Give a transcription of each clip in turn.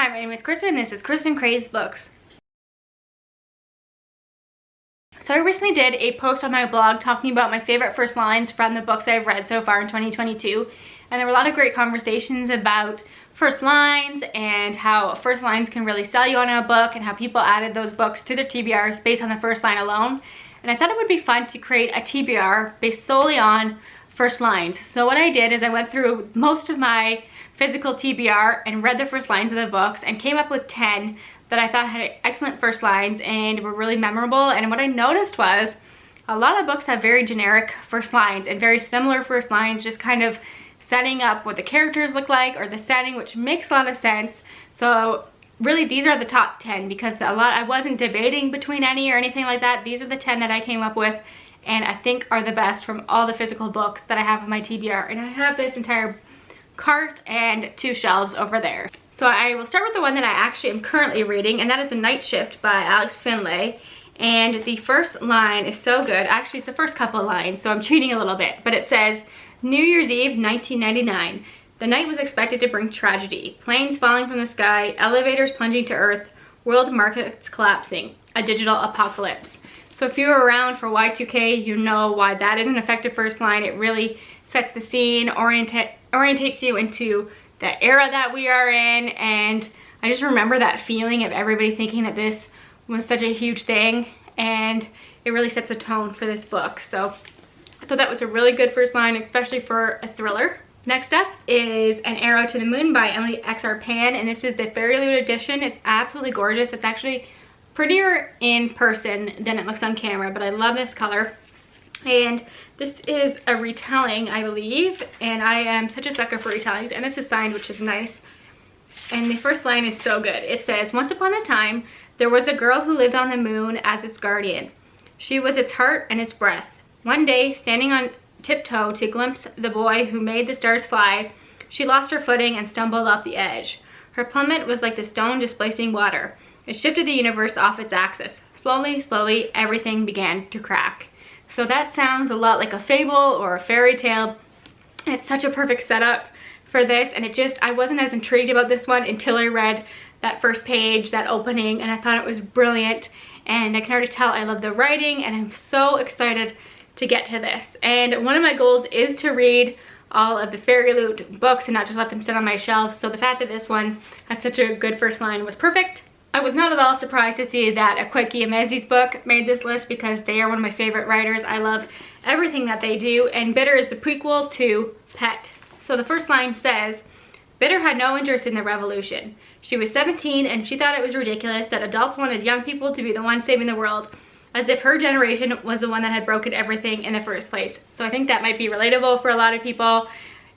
Hi, my name is Kristin and this is Kristin Kraves Books. So I recently did a post on my blog talking about my favorite first lines from the books I've read so far in 2022. And there were a lot of great conversations about first lines and how first lines can really sell you on a book and how people added those books to their TBRs based on the first line alone. And I thought it would be fun to create a TBR based solely on first lines. So what I did is I went through most of my physical TBR and read the first lines of the books and came up with 10 that I thought had excellent first lines and were really memorable. And what I noticed was a lot of books have very generic first lines and very similar first lines, just kind of setting up what the characters look like or the setting, which makes a lot of sense. So really these are the top 10 because I wasn't debating between any or anything like that. These are the 10 that I came up with and I think are the best from all the physical books that I have in my TBR. And I have this entire cart and 2 shelves over there. So I will start with the one that I actually am currently reading, and that is The Night Shift by Alex Finlay. And the first line is so good. Actually, it's the first couple of lines, so I'm cheating a little bit. But it says, New Year's Eve, 1999. The night was expected to bring tragedy. Planes falling from the sky, elevators plunging to earth, world markets collapsing, a digital apocalypse. So if you were around for Y2K, you know why that is an effective first line. It really sets the scene, orientates you into the era that we are in, and I just remember that feeling of everybody thinking that this was such a huge thing, and it really sets a tone for this book. So I thought that was a really good first line, especially for a thriller. Next up is An Arrow to the Moon by Emily X.R. Pan, and this is the Fairy Loot edition. It's absolutely gorgeous. It's actually prettier in person than it looks on camera, but I love this color. And this is a retelling, I believe, and I am such a sucker for retellings, and this is signed, which is nice. And the first line is so good. It says, once upon a time, there was a girl who lived on the moon as its guardian. She was its heart and its breath. One day, standing on tiptoe to glimpse the boy who made the stars fly, she lost her footing and stumbled off the edge. Her plummet was like the stone displacing water. It shifted the universe off its axis. Slowly, slowly, everything began to crack. So that sounds a lot like a fable or a fairy tale. It's such a perfect setup for this, and I wasn't as intrigued about this one until I read that first page, that opening, and I thought it was brilliant. And I can already tell I love the writing, and I'm so excited to get to this. And one of my goals is to read all of the Fairy Loot books and not just let them sit on my shelf. So the fact that this one had such a good first line was perfect. I was not at all surprised to see that Akwechi Emezi's book made this list because they are one of my favorite writers. I love everything that they do, and Bitter is the prequel to Pet. So the first line says, Bitter had no interest in the revolution. She was 17 and she thought it was ridiculous that adults wanted young people to be the ones saving the world, as if her generation was the one that had broken everything in the first place. So I think that might be relatable for a lot of people.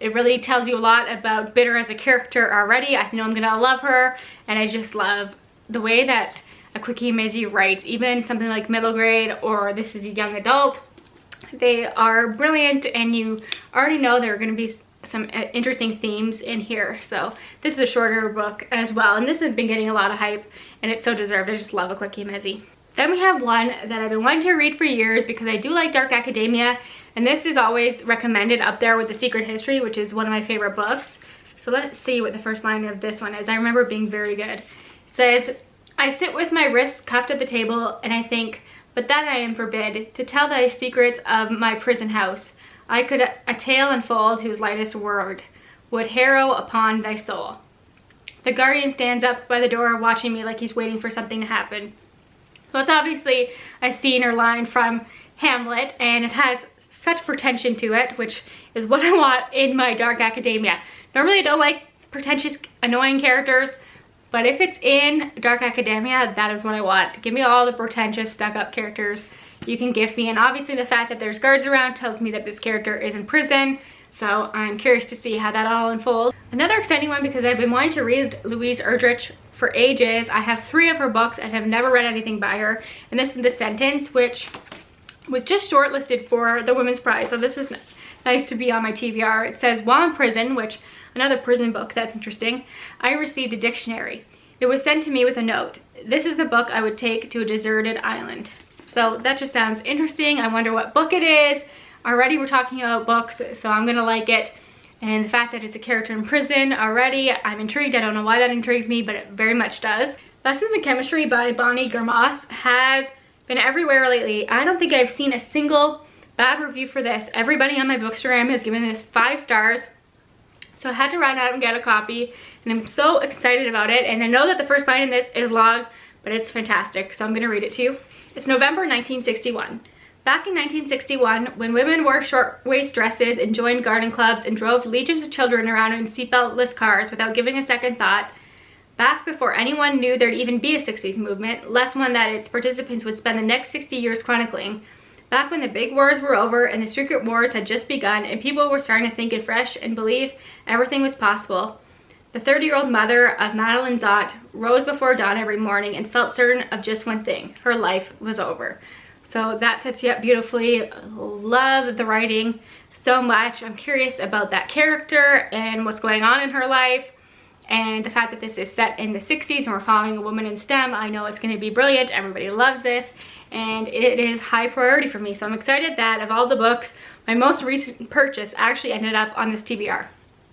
It really tells you a lot about Bitter as a character already. I know I'm gonna love her, and I just love the way that Akwechi Emezi writes. Even something like Middle Grade or This is a Young Adult, they are brilliant, and you already know there are going to be some interesting themes in here. So this is a shorter book as well, and this has been getting a lot of hype, and it's so deserved. I just love Akwechi Emezi. Then we have one that I've been wanting to read for years because I do like dark academia, and this is always recommended up there with The Secret History, which is one of my favorite books. So let's see what the first line of this one is. I remember it being very good. It says, I sit with my wrists cuffed at the table, and I think, but that I am forbid, to tell thy secrets of my prison house. I could a tale unfold whose lightest word would harrow upon thy soul. The guardian stands up by the door watching me like he's waiting for something to happen. So it's obviously a scene or line from Hamlet, and it has such pretension to it, which is what I want in my dark academia. Normally I don't like pretentious, annoying characters, but if it's in dark academia, that is what I want. Give me all the pretentious, stuck-up characters you can give me. And obviously the fact that there's guards around tells me that this character is in prison. So I'm curious to see how that all unfolds. Another exciting one, because I've been wanting to read Louise Erdrich for ages. I have 3 of her books and have never read anything by her. And this is The Sentence, which was just shortlisted for the Women's Prize. So this is nice to be on my TBR. It says, while in prison, which another prison book, that's interesting, I received a dictionary. It was sent to me with a note. This is the book I would take to a deserted island. So that just sounds interesting. I wonder what book it is. Already we're talking about books, so I'm gonna like it. And the fact that it's a character in prison already, I'm intrigued. I don't know why that intrigues me, but it very much does. Lessons in Chemistry by Bonnie Germas has been everywhere lately. I don't think I've seen a single bad review for this. Everybody on my Bookstagram has given this 5 stars. So I had to run out and get a copy, and I'm so excited about it. And I know that the first line in this is long, but it's fantastic, so I'm gonna read it to you. It's November 1961. Back in 1961, when women wore short-waist dresses and joined garden clubs and drove legions of children around in seatbeltless cars without giving a second thought, back before anyone knew there'd even be a 60s movement, less one that its participants would spend the next 60 years chronicling, back when the big wars were over and the secret wars had just begun and people were starting to think afresh and believe everything was possible, the 30-year-old mother of Madeline Zott rose before dawn every morning and felt certain of just one thing: her life was over. So that sets you up beautifully. Love the writing so much. I'm curious about that character and what's going on in her life. And the fact that this is set in the 60s and we're following a woman in STEM, I know it's going to be brilliant. Everybody loves this, and it is high priority for me. So I'm excited that of all the books, my most recent purchase actually ended up on this TBR.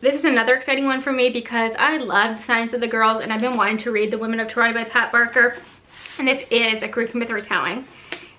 This is another exciting one for me because I love the Science of the Girls, and I've been wanting to read The Women of Troy by Pat Barker. And this is a Greek myth retelling.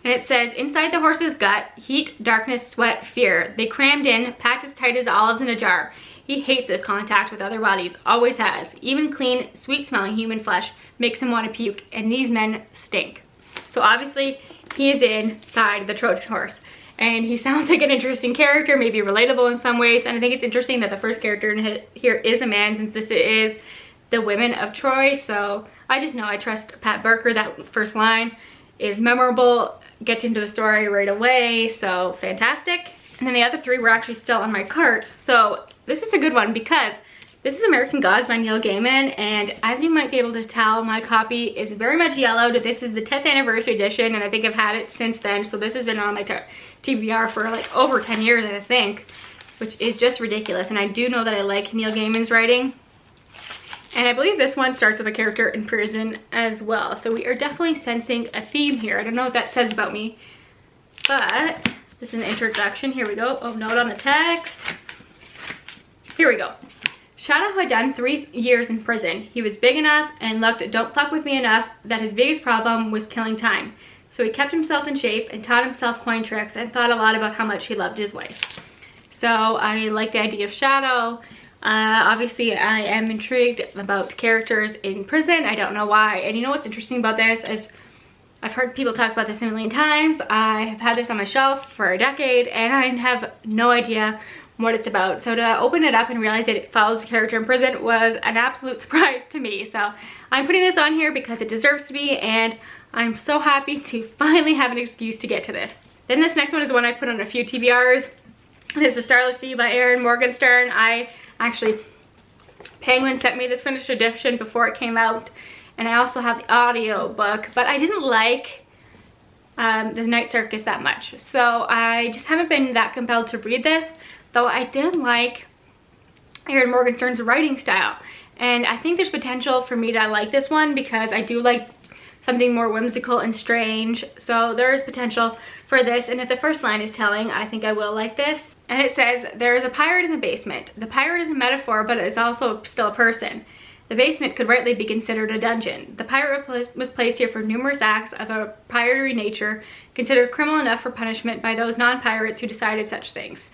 And it says, inside the horse's gut, heat, darkness, sweat, fear. They crammed in, packed as tight as olives in a jar. He hates this contact with other bodies, always has. Even clean, sweet-smelling human flesh makes him want to puke, and these men stink. So obviously, he is inside the Trojan horse. And he sounds like an interesting character, maybe relatable in some ways. And I think it's interesting that the first character in here is a man, since this is The Women of Troy. So I just know I trust Pat Barker. That first line is memorable, gets into the story right away, so fantastic. And then the other 3 were actually still on my cart. So this is a good one because this is American Gods by Neil Gaiman, and as you might be able to tell, my copy is very much yellowed. This is the 10th anniversary edition, and I think I've had it since then. So this has been on my TBR for like over 10 years, I think, which is just ridiculous. And I do know that I like Neil Gaiman's writing. And I believe this one starts with a character in prison as well. So we are definitely sensing a theme here. I don't know what that says about me, but this is an introduction. Here we go. Oh, note on the text. Here we go. Shadow had done 3 years in prison. He was big enough and looked "don't fuck with me" enough that his biggest problem was killing time. So he kept himself in shape and taught himself coin tricks and thought a lot about how much he loved his wife. So I like the idea of Shadow. Obviously I am intrigued about characters in prison. I don't know why. And you know what's interesting about this is I've heard people talk about this a million times. I have had this on my shelf for a decade and I have no idea what it's about. So to open it up and realize that it follows a character in prison was an absolute surprise to me. So I'm putting this on here because it deserves to be, and I'm so happy to finally have an excuse to get to this. Then this next one is one I put on a few TBRs. This is Starless Sea by Erin Morgenstern. Penguin sent me this finished edition before it came out, and I also have the audio book, but I didn't like The Night Circus that much. So I just haven't been that compelled to read this, though I did like Erin Morgenstern's writing style. And I think there's potential for me to like this one because I do like something more whimsical and strange. So there's potential for this. And if the first line is telling, I think I will like this. And it says, there is a pirate in the basement. The pirate is a metaphor, but it's also still a person. The basement could rightly be considered a dungeon. The pirate was placed here for numerous acts of a piratery nature, considered criminal enough for punishment by those non-pirates who decided such things.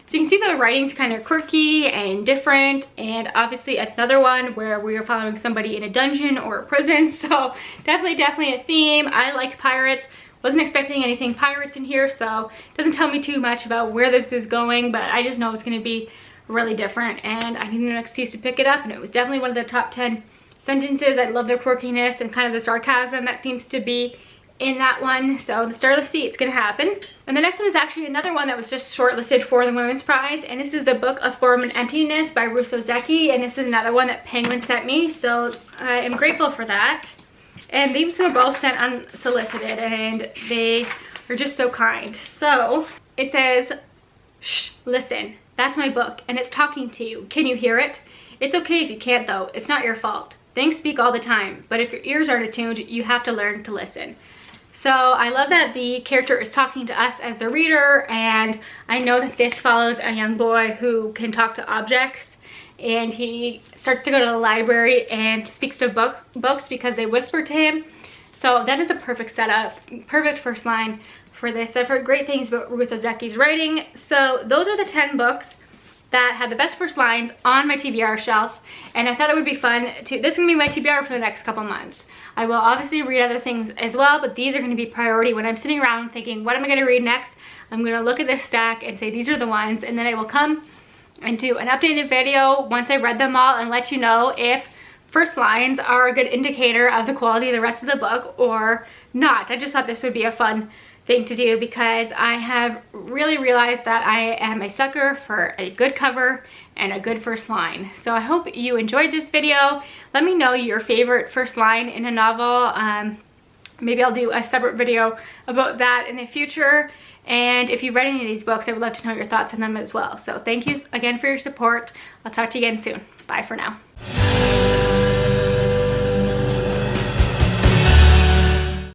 So you can see the writing's kind of quirky and different, and obviously another one where we are following somebody in a dungeon or a prison. So definitely a theme. I like pirates. Wasn't expecting anything pirates in here, so it doesn't tell me too much about where this is going, but I just know it's going to be really different, and I needed an excuse to pick it up, and it was definitely one of the top 10 sentences. I love their quirkiness and kind of the sarcasm that seems to be in that one. So the Starless Sea, it's gonna happen. And the next one is actually another one that was just shortlisted for the Women's Prize, and this is The Book of Form and Emptiness by Ruth Ozeki, and this is another one that Penguin sent me, so I am grateful for that. And these were both sent unsolicited, and they are just so kind. So it says, shh, listen, that's my book, and it's talking to you. Can you hear it? It's okay if you can't though, it's not your fault. Things speak all the time, but if your ears aren't attuned, you have to learn to listen. So I love that the character is talking to us as the reader, and I know that this follows a young boy who can talk to objects, and he starts to go to the library and speaks to books because they whisper to him. So that is a perfect setup, perfect first line for this. I've heard great things about Ruth Ozeki's writing. So those are the 10 books that had the best first lines on my TBR shelf, and I thought it would be fun to, this is gonna be my TBR for the next couple months. I will obviously read other things as well, but these are gonna be priority when I'm sitting around thinking, what am I gonna read next? I'm gonna look at this stack and say, these are the ones, and then I will come and do an updated video once I've read them all and let you know if first lines are a good indicator of the quality of the rest of the book or not. I just thought this would be a fun thing to do because I have really realized that I am a sucker for a good cover and a good first line. So I hope you enjoyed this video. Let me know your favorite first line in a novel. Maybe I'll do a separate video about that in the future. And if you've read any of these books, I would love to know your thoughts on them as well. So thank you again for your support. I'll talk to you again soon. Bye for now.